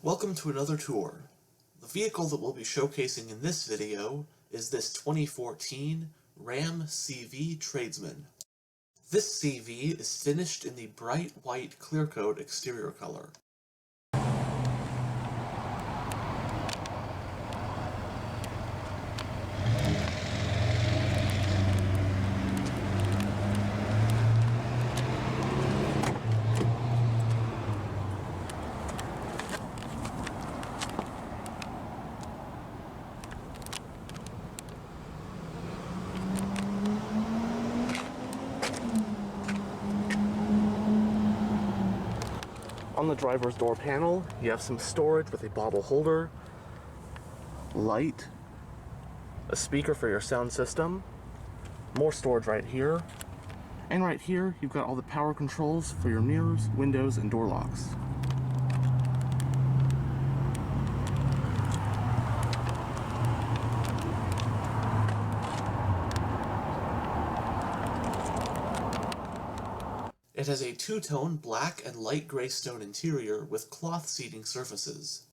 Welcome to another tour. The vehicle that we'll be showcasing in this video is this 2014 Ram CV Tradesman. This CV is finished in the bright white clear coat exterior color. On the driver's door panel, you have some storage with a bottle holder, light, a speaker for your sound system, more storage right here, and right here you've got all the power controls for your mirrors, windows, and door locks. It has a two-tone black and light gray stone interior with cloth seating surfaces.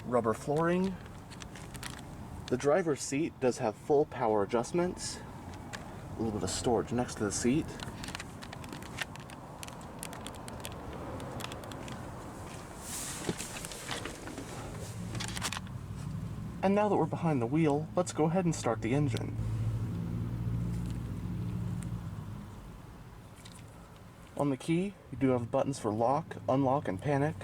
Rubber flooring. The driver's seat does have full power adjustments. A little bit of storage next to the seat. And now that we're behind the wheel, let's go ahead and start the engine. On the key, you do have buttons for lock, unlock, and panic.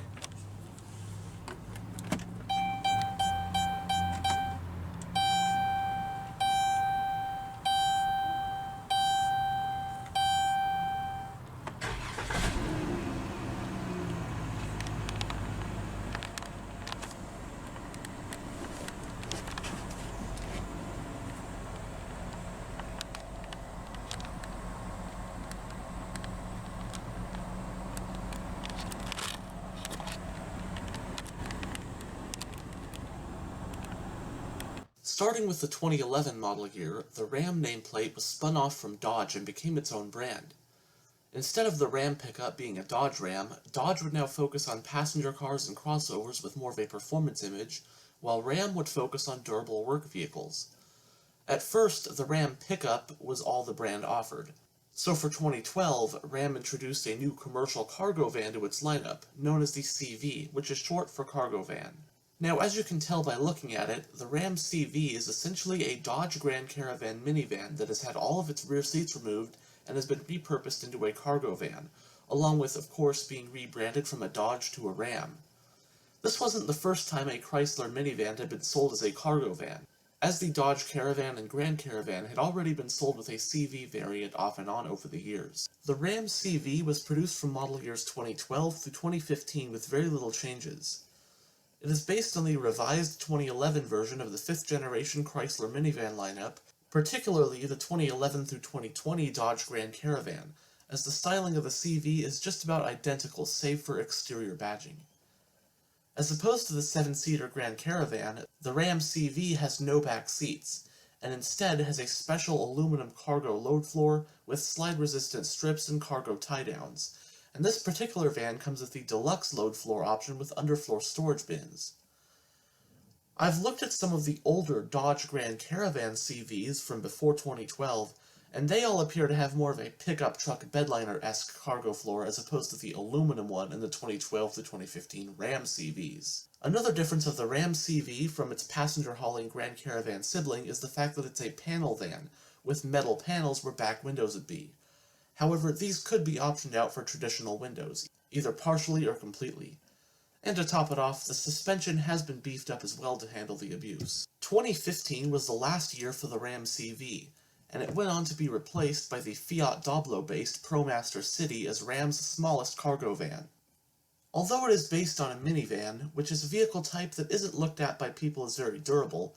Starting with the 2011 model year, the Ram nameplate was spun off from Dodge and became its own brand. Instead of the Ram pickup being a Dodge Ram, Dodge would now focus on passenger cars and crossovers with more of a performance image, while Ram would focus on durable work vehicles. At first, the Ram pickup was all the brand offered. So for 2012, Ram introduced a new commercial cargo van to its lineup, known as the CV, which is short for cargo van. Now, as you can tell by looking at it, the Ram CV is essentially a Dodge Grand Caravan minivan that has had all of its rear seats removed and has been repurposed into a cargo van, along with, of course, being rebranded from a Dodge to a Ram. This wasn't the first time a Chrysler minivan had been sold as a cargo van, as the Dodge Caravan and Grand Caravan had already been sold with a CV variant off and on over the years. The Ram CV was produced from model years 2012 through 2015 with very little changes. It is based on the revised 2011 version of the 5th generation Chrysler minivan lineup, particularly the 2011 through 2020 Dodge Grand Caravan, as the styling of the CV is just about identical save for exterior badging. As opposed to the 7-seater Grand Caravan, the Ram CV has no back seats, and instead has a special aluminum cargo load floor with slide-resistant strips and cargo tie-downs, and this particular van comes with the deluxe load floor option with underfloor storage bins. I've looked at some of the older Dodge Grand Caravan CVs from before 2012, and they all appear to have more of a pickup truck bedliner-esque cargo floor as opposed to the aluminum one in the 2012 to 2015 Ram CVs. Another difference of the Ram CV from its passenger-hauling Grand Caravan sibling is the fact that it's a panel van, with metal panels where back windows would be. However, these could be optioned out for traditional windows, either partially or completely. And to top it off, the suspension has been beefed up as well to handle the abuse. 2015 was the last year for the Ram CV, and it went on to be replaced by the Fiat Doblo-based ProMaster City as Ram's smallest cargo van. Although it is based on a minivan, which is a vehicle type that isn't looked at by people as very durable,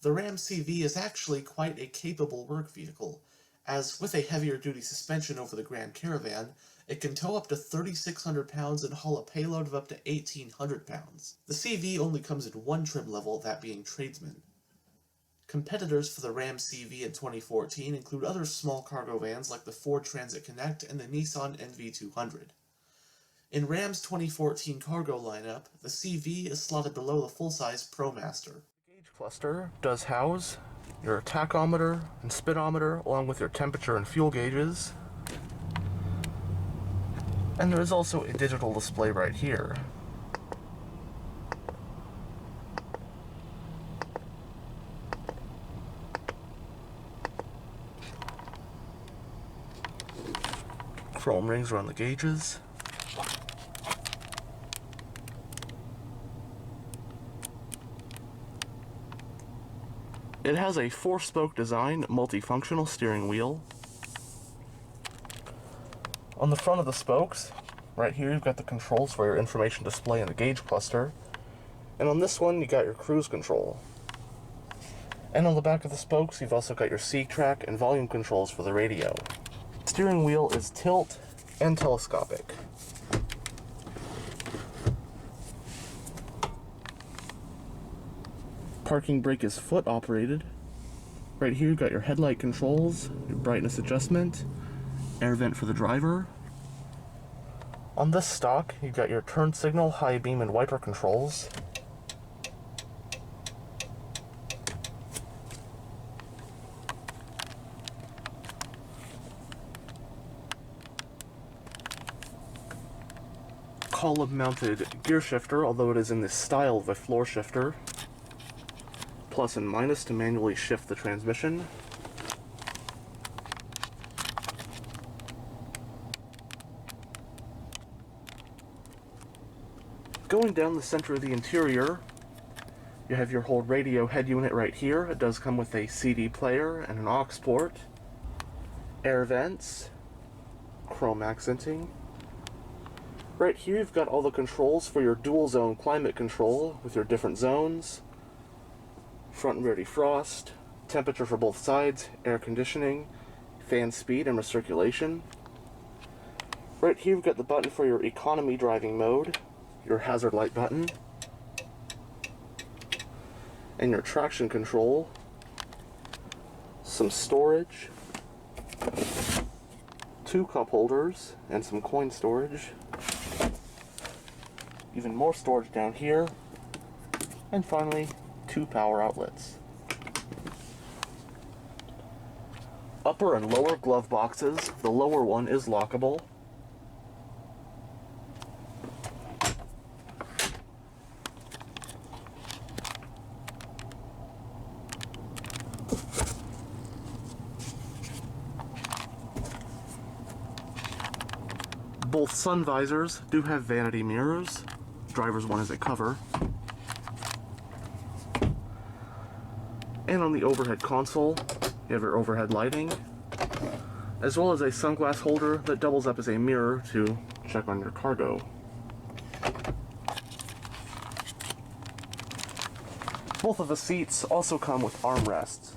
the Ram CV is actually quite a capable work vehicle, as with a heavier-duty suspension over the Grand Caravan, It can tow up to 3,600 pounds and haul a payload of up to 1,800 pounds. The CV only comes in one trim level, that being Tradesman. Competitors for the Ram CV in 2014 include other small cargo vans like the Ford Transit Connect and the Nissan NV200. In Ram's 2014 cargo lineup, the CV is slotted below the full-size ProMaster. The gauge cluster does house your tachometer and speedometer along with your temperature and fuel gauges. And there is also a digital display right here. Chrome rings around the gauges. It has a 4-spoke design, multifunctional steering wheel. On the front of the spokes, right here, you've got the controls for your information display and the gauge cluster. And on this one, you got your cruise control. And on the back of the spokes, you've also got your C-track and volume controls for the radio. The steering wheel is tilt and telescopic. Parking brake is foot operated. Right here, you've got your headlight controls, your brightness adjustment, air vent for the driver. On this stock, you've got your turn signal, high beam, and wiper controls. Column-mounted gear shifter, although it is in the style of a floor shifter. Plus and minus to manually shift the transmission. Going down the center of the interior, you have your whole radio head unit right here. It does come with a CD player and an aux port, air vents, chrome accenting. Right here you've got all the controls for your dual zone climate control with your different zones, front and rear defrost, temperature for both sides, air conditioning, fan speed and recirculation. Right here you've got the button for your economy driving mode, your hazard light button, and your traction control, some storage, 2 cup holders, and some coin storage, even more storage down here, and finally 2 power outlets. Upper and lower glove boxes. The lower one is lockable. Both sun visors do have vanity mirrors. Driver's one is a cover. And on the overhead console, you have your overhead lighting, as well as a sunglass holder that doubles up as a mirror to check on your cargo. Both of the seats also come with armrests.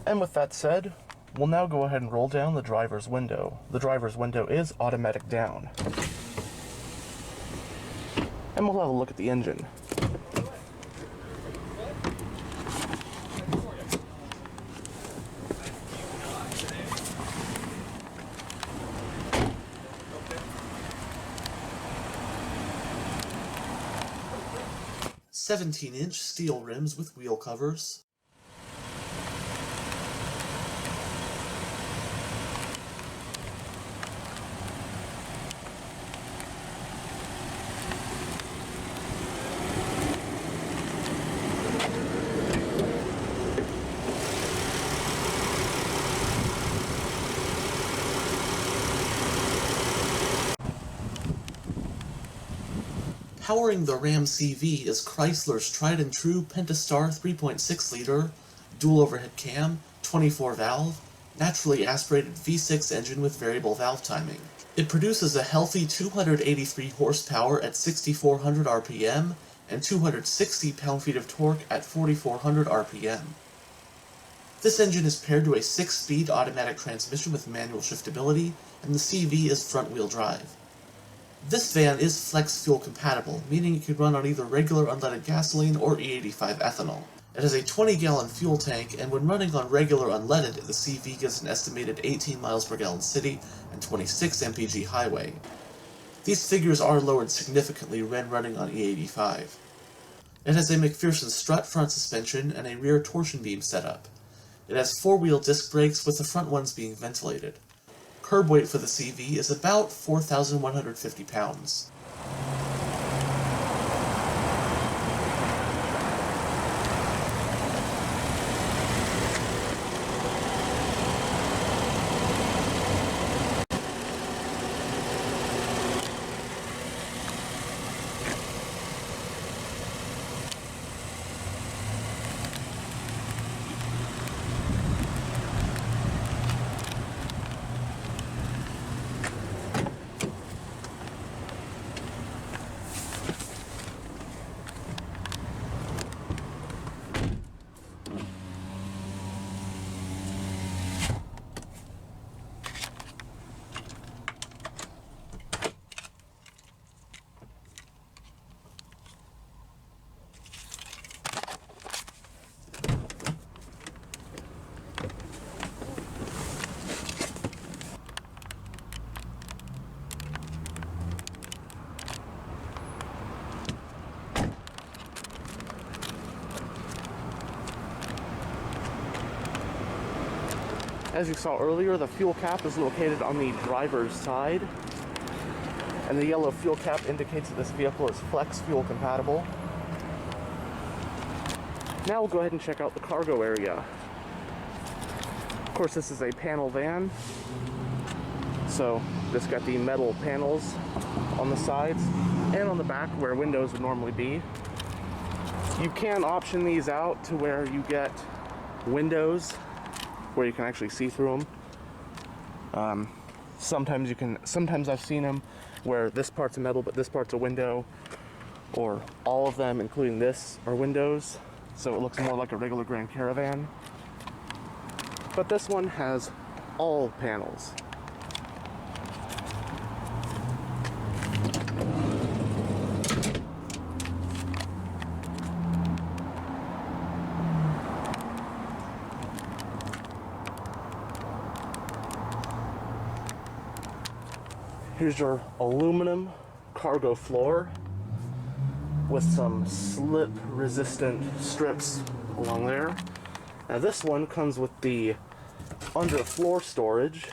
And with that said, we'll now go ahead and roll down the driver's window. The driver's window is automatic down. And we'll have a look at the engine. "17-inch steel rims with wheel covers. Powering the Ram CV is Chrysler's tried-and-true Pentastar 3.6-liter dual overhead cam, 24-valve, naturally aspirated V6 engine with variable valve timing. It produces a healthy 283 horsepower at 6,400 RPM and 260 pound-feet of torque at 4,400 RPM. This engine is paired to a 6-speed automatic transmission with manual shiftability, and the CV is front-wheel drive. This van is flex fuel compatible, meaning it can run on either regular unleaded gasoline or E85 ethanol. It has a 20-gallon fuel tank, and when running on regular unleaded, the CV gives an estimated 18 miles per gallon city and 26 mpg highway. These figures are lowered significantly when running on E85. It has a McPherson strut front suspension and a rear torsion beam setup. It has 4-wheel disc brakes, with the front ones being ventilated. Curb weight for the CV is about 4,150 pounds. As you saw earlier, the fuel cap is located on the driver's side, and the yellow fuel cap indicates that this vehicle is flex fuel compatible. Now we'll go ahead and check out the cargo area. Of course, this is a panel van, so this got the metal panels on the sides and on the back where windows would normally be. You can option these out to where you get windows where you can actually see through them. Sometimes I've seen them where this part's a metal but this part's a window, or all of them including this are windows, so it looks more like a regular Grand Caravan. But this one has all panels. Here's your aluminum cargo floor with some slip-resistant strips along there. Now this one comes with the underfloor storage.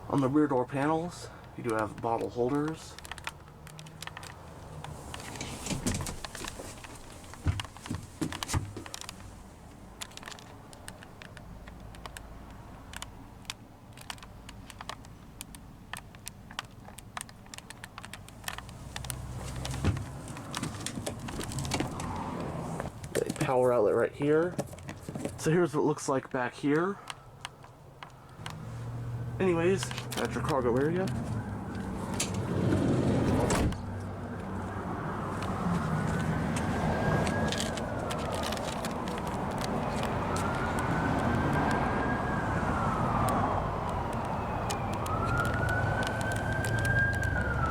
On the rear door panels, you do have bottle holders. Power outlet right here. So here's what it looks like back here. Anyways, that's your cargo area.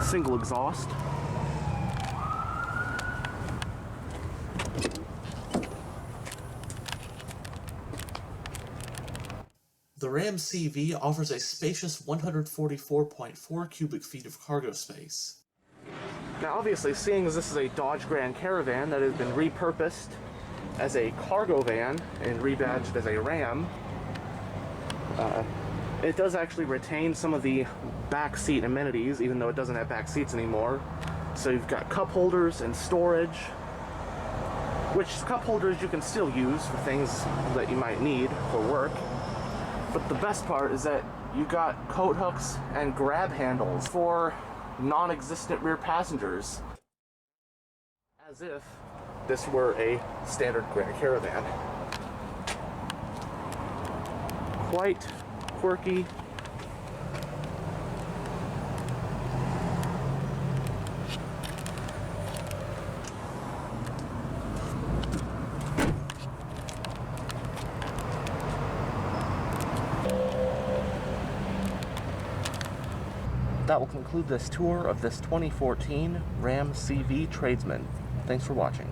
Single exhaust. The Ram CV offers a spacious 144.4 cubic feet of cargo space. Now obviously, seeing as this is a Dodge Grand Caravan that has been repurposed as a cargo van and rebadged as a Ram, it does actually retain some of the back seat amenities, even though it doesn't have back seats anymore. So you've got cup holders and storage, which cup holders you can still use for things that you might need for work. But the best part is that you got coat hooks and grab handles for non-existent rear passengers. As if this were a standard Grand Caravan. Quite quirky. That will conclude this tour of this 2014 Ram CV Tradesman. Thanks for watching.